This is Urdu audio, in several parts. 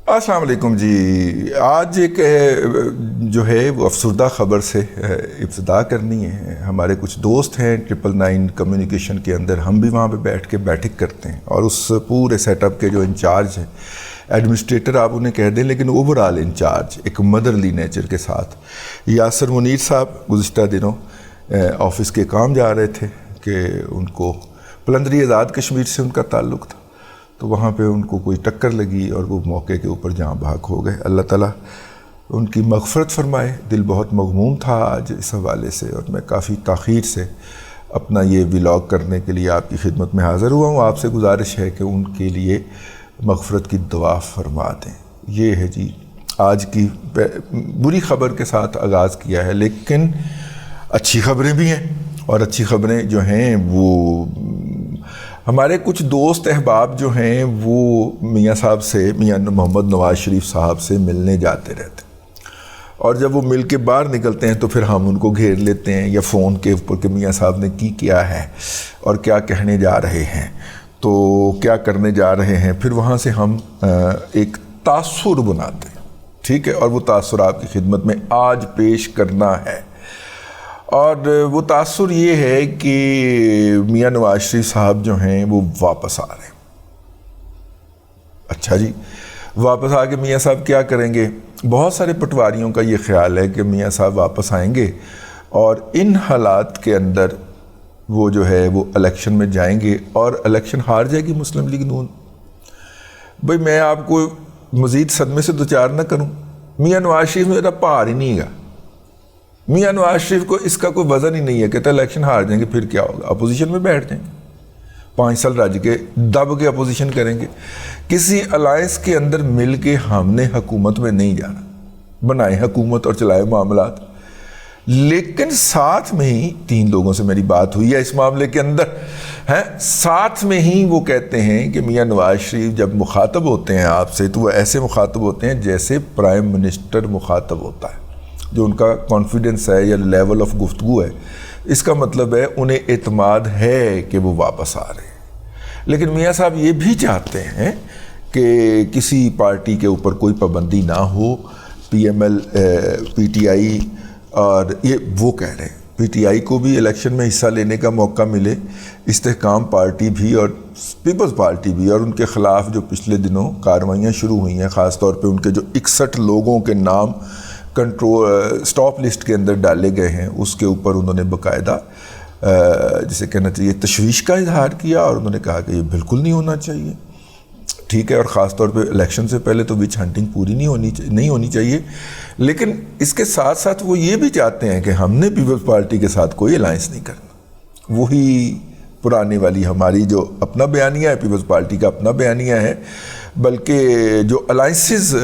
السلام علیکم جی. آج ایک جو ہے وہ افسردہ خبر سے ابتدا کرنی ہے. ہمارے کچھ دوست ہیں 999 کمیونیکیشن کے اندر، ہم بھی وہاں پہ بیٹھ کے بیٹھک کرتے ہیں، اور اس پورے سیٹ اپ کے جو انچارج ہیں، ایڈمنسٹریٹر آپ انہیں کہہ دیں، لیکن اوورال انچارج ایک مدرلی نیچر کے ساتھ، یاسر منیر صاحب گزشتہ دنوں آفس کے کام جا رہے تھے کہ ان کو پلندری آزاد کشمیر سے ان کا تعلق تھا، تو وہاں پہ ان کو کوئی ٹکر لگی اور وہ موقع کے اوپر جہاں بھاگ ہو گئے. اللہ تعالیٰ ان کی مغفرت فرمائے. دل بہت مغموم تھا آج اس حوالے سے، اور میں کافی تاخیر سے اپنا یہ ولاگ کرنے کے لیے آپ کی خدمت میں حاضر ہوا ہوں. آپ سے گزارش ہے کہ ان کے لیے مغفرت کی دعا فرما دیں. یہ ہے جی آج کی بری خبر کے ساتھ آغاز کیا ہے، لیکن اچھی خبریں بھی ہیں، اور اچھی خبریں جو ہیں وہ ہمارے کچھ دوست احباب جو ہیں وہ میاں صاحب سے، میاں محمد نواز شریف صاحب سے ملنے جاتے رہتے ہیں، اور جب وہ مل کے باہر نکلتے ہیں تو پھر ہم ان کو گھیر لیتے ہیں یا فون کے اوپر کہ میاں صاحب نے کی کیا ہے اور کیا کہنے جا رہے ہیں، تو کیا کرنے جا رہے ہیں. پھر وہاں سے ہم ایک تاثر بناتے ہیں، ٹھیک ہے، اور وہ تاثر آپ کی خدمت میں آج پیش کرنا ہے. اور وہ تاثر یہ ہے کہ میاں نواز شریف صاحب جو ہیں وہ واپس آ رہے ہیں. اچھا جی، واپس آ کے میاں صاحب کیا کریں گے؟ بہت سارے پٹواریوں کا یہ خیال ہے کہ میاں صاحب واپس آئیں گے اور ان حالات کے اندر وہ جو ہے وہ الیکشن میں جائیں گے اور الیکشن ہار جائے گی مسلم لیگ نون. بھئی میں آپ کو مزید صدمے سے دوچار نہ کروں، میاں نواز شریف میرا پار ہی نہیں گا. میاں نواز شریف کو اس کا کوئی وزن ہی نہیں ہے. کہتا ہے الیکشن ہار جائیں گے پھر کیا ہوگا؟ اپوزیشن میں بیٹھ جائیں گے، 5 سال رج کے دب کے اپوزیشن کریں گے. کسی الائنس کے اندر مل کے ہم نے حکومت میں نہیں جانا، بنائے حکومت اور چلائے معاملات. لیکن ساتھ میں ہی 3 لوگوں سے میری بات ہوئی ہے اس معاملے کے اندر ہیں، ساتھ میں ہی وہ کہتے ہیں کہ میاں نواز شریف جب مخاطب ہوتے ہیں آپ سے تو وہ ایسے مخاطب ہوتے ہیں جیسے پرائم منسٹر مخاطب ہوتا ہے. جو ان کا کانفیڈنس ہے یا لیول آف گفتگو ہے، اس کا مطلب ہے انہیں اعتماد ہے کہ وہ واپس آ رہے ہیں. لیکن میاں صاحب یہ بھی چاہتے ہیں کہ کسی پارٹی کے اوپر کوئی پابندی نہ ہو. P M L, P T I, اور یہ وہ کہہ رہے ہیں پی ٹی آئی کو بھی الیکشن میں حصہ لینے کا موقع ملے، استحکام پارٹی بھی اور پیپلز پارٹی بھی. اور ان کے خلاف جو پچھلے دنوں کارروائیاں شروع ہوئی ہیں، خاص طور پہ ان کے جو 61 لوگوں کے نام کنٹرول سٹاپ لسٹ کے اندر ڈالے گئے ہیں، اس کے اوپر انہوں نے باقاعدہ جسے کہنا چاہیے تشویش کا اظہار کیا، اور انہوں نے کہا کہ یہ بالکل نہیں ہونا چاہیے، ٹھیک ہے. اور خاص طور پہ الیکشن سے پہلے تو وچ ہنٹنگ پوری نہیں ہونی چاہیے. لیکن اس کے ساتھ ساتھ وہ یہ بھی چاہتے ہیں کہ ہم نے پیپلز پارٹی کے ساتھ کوئی الائنس نہیں کرنا. وہی پرانے والی ہماری جو اپنا بیانیہ ہے، پیپلز پارٹی کا اپنا بیانیہ ہے، بلکہ جو الائنسز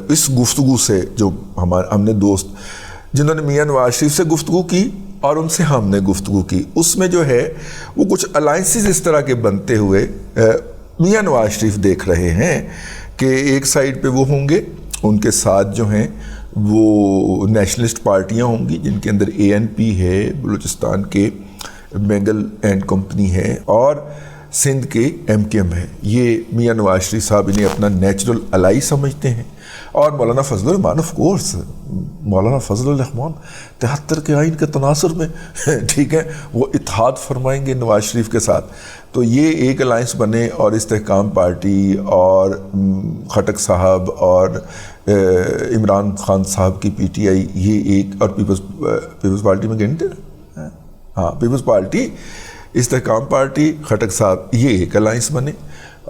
اس گفتگو سے جو ہم نے دوست جنہوں نے میاں نواز شریف سے گفتگو کی اور ان سے ہم نے گفتگو کی، اس میں جو ہے وہ کچھ الائنسز اس طرح کے بنتے ہوئے میاں نواز شریف دیکھ رہے ہیں کہ ایک سائیڈ پہ وہ ہوں گے، ان کے ساتھ جو ہیں وہ نیشنلسٹ پارٹیاں ہوں گی جن کے اندر اے این پی ہے، بلوچستان کے بینگل اینڈ کمپنی ہے، اور سندھ کے ایم کے ایم ہے. یہ میاں نواز شریف صاحب انہیں اپنا نیچرل الائی سمجھتے ہیں. اور مولانا فضل الرحمان آف کورس، مولانا فضل الرحمان 73 کے آئین کے تناظر میں ٹھیک ہے وہ اتحاد فرمائیں گے نواز شریف کے ساتھ. تو یہ ایک الائنس بنے، اور استحکام پارٹی اور خٹک صاحب اور عمران خان صاحب کی پی ٹی آئی، یہ ایک، اور پیپلز پارٹی میں گنتے ہیں، ہاں پیپلز پارٹی، استحکام پارٹی، خٹک صاحب، یہ ایک الائنس بنے.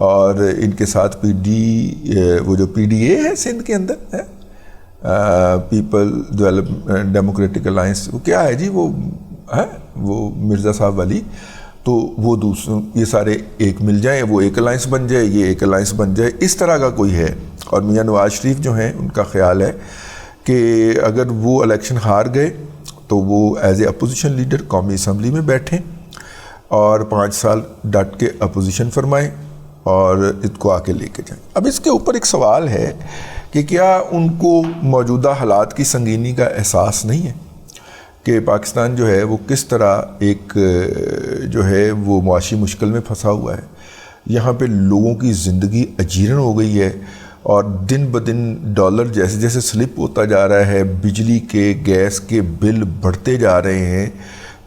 اور ان کے ساتھ وہ جو پی ڈی اے ہے سندھ کے اندر ہے، پیپل ڈیموکریٹک الائنس، وہ کیا ہے جی، وہ ہے وہ مرزا صاحب والی، تو وہ دوسروں یہ سارے ایک مل جائیں، وہ ایک الائنس بن جائے، یہ ایک الائنس بن جائے، اس طرح کا کوئی ہے. اور میاں نواز شریف جو ہیں ان کا خیال ہے کہ اگر وہ الیکشن ہار گئے تو وہ ایز اے اپوزیشن لیڈر قومی اسمبلی میں بیٹھیں اور 5 سال ڈٹ کے اپوزیشن فرمائیں اور اس کو آ کے لے کے جائیں. اب اس کے اوپر ایک سوال ہے کہ کیا ان کو موجودہ حالات کی سنگینی کا احساس نہیں ہے کہ پاکستان جو ہے وہ کس طرح ایک جو ہے وہ معاشی مشکل میں پھنسا ہوا ہے. یہاں پہ لوگوں کی زندگی اجیرن ہو گئی ہے اور دن بدن ڈالر جیسے جیسے سلپ ہوتا جا رہا ہے، بجلی کے گیس کے بل بڑھتے جا رہے ہیں،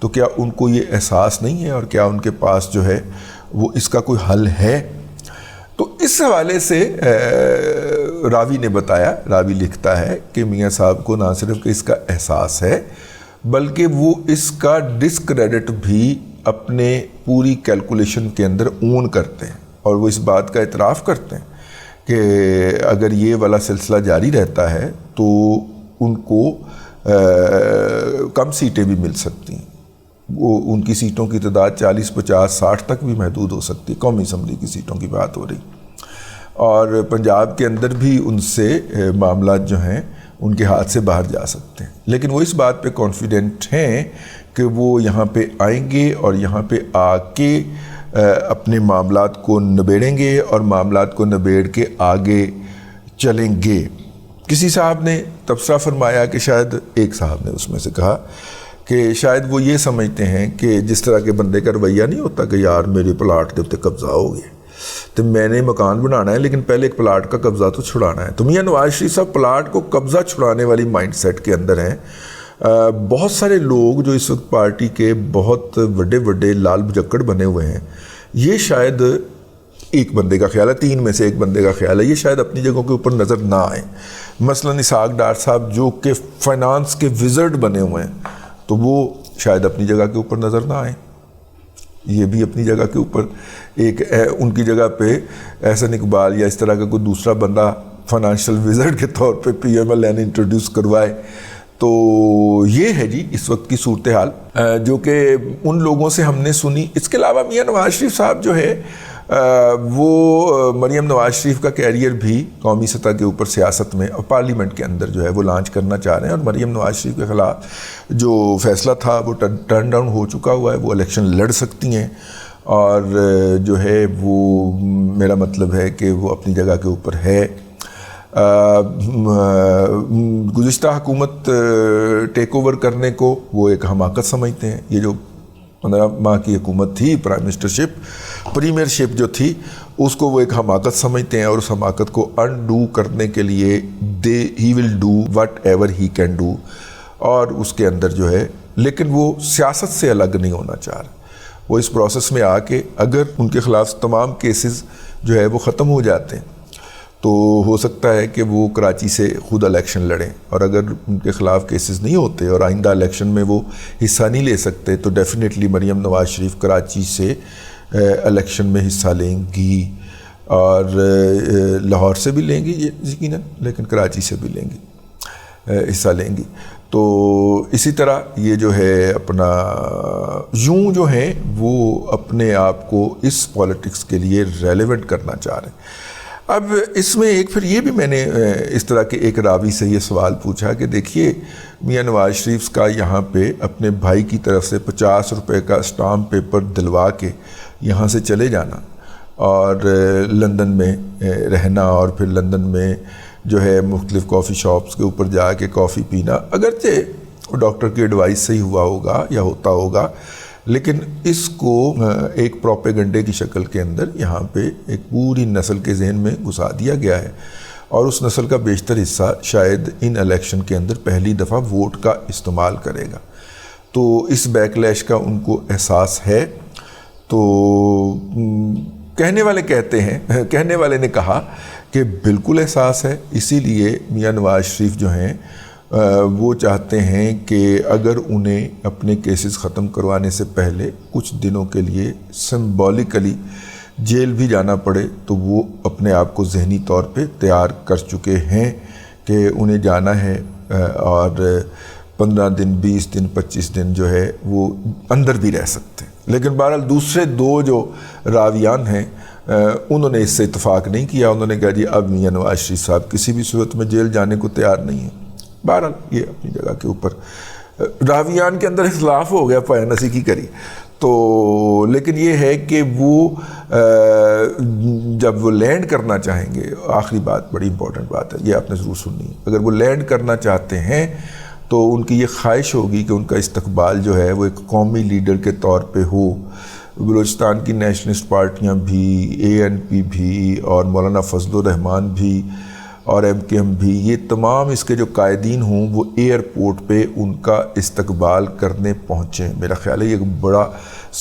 تو کیا ان کو یہ احساس نہیں ہے اور کیا ان کے پاس جو ہے وہ اس کا کوئی حل ہے؟ تو اس حوالے سے راوی نے بتایا، راوی لکھتا ہے کہ میاں صاحب کو نہ صرف کہ اس کا احساس ہے بلکہ وہ اس کا ڈسکریڈٹ بھی اپنے پوری کیلکولیشن کے اندر اون کرتے ہیں، اور وہ اس بات کا اعتراف کرتے ہیں کہ اگر یہ والا سلسلہ جاری رہتا ہے تو ان کو کم سیٹیں بھی مل سکتی ہیں، وہ ان کی سیٹوں کی تعداد 40 50 60 تک بھی محدود ہو سکتی ہے، قومی اسمبلی کی سیٹوں کی بات ہو رہی، اور پنجاب کے اندر بھی ان سے معاملات جو ہیں ان کے ہاتھ سے باہر جا سکتے ہیں، لیکن وہ اس بات پہ کانفیڈنٹ ہیں کہ وہ یہاں پہ آئیں گے اور یہاں پہ آ کے اپنے معاملات کو نبیڑیں گے اور معاملات کو نبیڑ کے آگے چلیں گے۔ کسی صاحب نے تبصرہ فرمایا کہ شاید ایک صاحب نے اس میں سے کہا کہ شاید وہ یہ سمجھتے ہیں کہ جس طرح کے بندے کا رویہ نہیں ہوتا کہ یار میرے پلاٹ کے اوپر قبضہ ہو گیا تو میں نے مکان بنانا ہے لیکن پہلے ایک پلاٹ کا قبضہ تو چھڑانا ہے۔ تو میاں نواز شریف صاحب پلاٹ کو قبضہ چھڑانے والی مائنڈ سیٹ کے اندر ہیں۔ بہت سارے لوگ جو اس وقت پارٹی کے بہت بڑے بڑے لال بجکڑ بنے ہوئے ہیں، یہ شاید ایک بندے کا خیال ہے، 3 میں سے ایک بندے کا خیال ہے، یہ شاید اپنی جگہوں کے اوپر نظر نہ آئیں۔ مثلا اسحاق ڈار صاحب جو کہ فائنانس کے وزرڈ بنے ہوئے ہیں، تو وہ شاید اپنی جگہ کے اوپر نظر نہ آئیں۔ یہ بھی اپنی جگہ کے اوپر ایک ان کی جگہ پہ احسن اقبال یا اس طرح کا کوئی دوسرا بندہ فائنانشل وزرڈ کے طور پہ P M L N introduce کروائے۔ تو یہ ہے جی اس وقت کی صورتحال جو کہ ان لوگوں سے ہم نے سنی۔ اس کے علاوہ میاں نواز شریف صاحب جو ہے وہ مریم نواز شریف کا کیریئر بھی قومی سطح کے اوپر سیاست میں اور پارلیمنٹ کے اندر جو ہے وہ لانچ کرنا چاہ رہے ہیں، اور مریم نواز شریف کے خلاف جو فیصلہ تھا وہ ٹرن ڈاؤن ہو چکا ہوا ہے، وہ الیکشن لڑ سکتی ہیں، اور جو ہے وہ میرا مطلب ہے کہ وہ اپنی جگہ کے اوپر ہے۔ گزشتہ حکومت ٹیک اوور کرنے کو وہ ایک حماقت سمجھتے ہیں۔ یہ جو 15 ماہ کی حکومت تھی، پریمیئر شپ جو تھی، اس کو وہ ایک حماقت سمجھتے ہیں، اور اس حماقت کو انڈو کرنے کے لیے he will do whatever he can do, اور اس کے اندر جو ہے لیکن وہ سیاست سے الگ نہیں ہونا چاہ رہے۔ وہ اس پروسیس میں آ کے اگر ان کے خلاف تمام کیسز جو ہے وہ ختم ہو جاتے ہیں تو ہو سکتا ہے کہ وہ کراچی سے خود الیکشن لڑیں، اور اگر ان کے خلاف کیسز نہیں ہوتے اور آئندہ الیکشن میں وہ حصہ نہیں لے سکتے تو ڈیفینیٹلی مریم نواز شریف کراچی سے الیکشن میں حصہ لیں گی، اور لاہور سے بھی لیں گی یقیناً، لیکن کراچی سے بھی لیں گی، حصہ لیں گی۔ تو اسی طرح یہ جو ہے اپنا یوں جو ہیں وہ اپنے آپ کو اس پولیٹکس کے لیے ریلیونٹ کرنا چاہ رہے ہیں۔ اب اس میں ایک پھر یہ بھی میں نے اس طرح کے ایک راوی سے یہ سوال پوچھا کہ دیکھیے میاں نواز شریف کا یہاں پہ اپنے بھائی کی طرف سے 50 روپے کا اسٹامپ پیپر دلوا کے یہاں سے چلے جانا اور لندن میں رہنا، اور پھر لندن میں جو ہے مختلف کافی شاپس کے اوپر جا کے کافی پینا، اگرچہ ڈاکٹر کی ایڈوائس سے ہی ہوا ہوگا یا ہوتا ہوگا، لیکن اس کو ایک پروپیگنڈے کی شکل کے اندر یہاں پہ ایک پوری نسل کے ذہن میں گھسا دیا گیا ہے، اور اس نسل کا بیشتر حصہ شاید ان الیکشن کے اندر پہلی دفعہ ووٹ کا استعمال کرے گا۔ تو اس بیک لیش کا ان کو احساس ہے۔ تو کہنے والے کہتے ہیں، کہنے والے نے کہا کہ بالکل احساس ہے، اسی لیے میاں نواز شریف جو ہیں وہ چاہتے ہیں کہ اگر انہیں اپنے کیسز ختم کروانے سے پہلے کچھ دنوں کے لیے سمبولیکلی جیل بھی جانا پڑے تو وہ اپنے آپ کو ذہنی طور پہ تیار کر چکے ہیں کہ انہیں جانا ہے، اور 15 دن 20 دن 25 دن جو ہے وہ اندر بھی رہ سکتے ہیں۔ لیکن بہرحال دوسرے 2 جو راویان ہیں انہوں نے اس سے اتفاق نہیں کیا، انہوں نے کہا جی اب میاں نواز شریف صاحب کسی بھی صورت میں جیل جانے کو تیار نہیں ہیں۔ بہرحال یہ اپنی جگہ کے اوپر راویان کے اندر اختلاف ہو گیا، پائے نسی کی کری تو، لیکن یہ ہے کہ وہ جب وہ لینڈ کرنا چاہیں گے، آخری بات بڑی امپورٹنٹ بات ہے، یہ آپ نے ضرور سننی ہے، اگر وہ لینڈ کرنا چاہتے ہیں تو ان کی یہ خواہش ہوگی کہ ان کا استقبال جو ہے وہ ایک قومی لیڈر کے طور پہ ہو، بلوچستان کی نیشنلسٹ پارٹیاں بھی، ANP بھی، اور مولانا فضل الرحمان بھی اور MKM بھی، یہ تمام اس کے جو قائدین ہوں وہ ایئرپورٹ پہ ان کا استقبال کرنے پہنچیں. میرا خیال ہے یہ ایک بڑا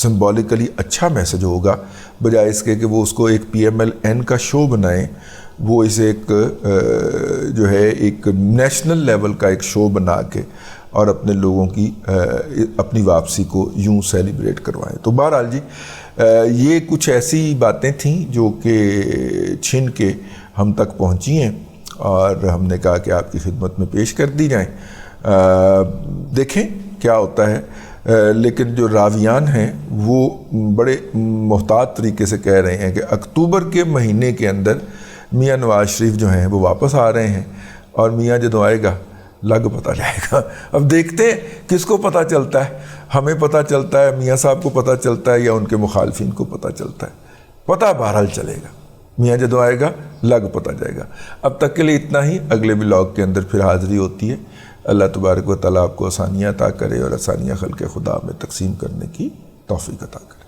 سمبولیکلی اچھا میسج ہوگا، بجائے اس کے کہ وہ اس کو ایک PMLN کا شو بنائیں. وہ اسے ایک جو ہے ایک نیشنل لیول کا ایک شو بنا کے اور اپنے لوگوں کی اپنی واپسی کو یوں سیلیبریٹ کروائیں. تو بہرحال جی یہ کچھ ایسی باتیں تھیں جو کہ چھن کے ہم تک پہنچی ہیں اور ہم نے کہا کہ آپ کی خدمت میں پیش کر دی جائیں. دیکھیں کیا ہوتا ہے. لیکن جو راویان ہیں وہ بڑے محتاط طریقے سے کہہ رہے ہیں کہ اکتوبر کے مہینے کے اندر میاں نواز شریف جو ہیں وہ واپس آ رہے ہیں اور میاں جدوں آئے گا لگ پتہ جائے گا. اب دیکھتے ہیں کس کو پتہ چلتا ہے، ہمیں پتہ چلتا ہے، میاں صاحب کو پتہ چلتا ہے، یا ان کے مخالفین کو پتہ چلتا ہے. پتہ بہرحال چلے گا، میاں جدوں آئے گا لگ پتہ جائے گا. اب تک کے لیے اتنا ہی. اگلے ولاگ کے اندر پھر حاضری ہوتی ہے. اللہ تبارک و تعالیٰ آپ کو آسانیاں عطا کرے اور آسانیاں خلق خدا میں تقسیم کرنے کی توفیق عطا کرے.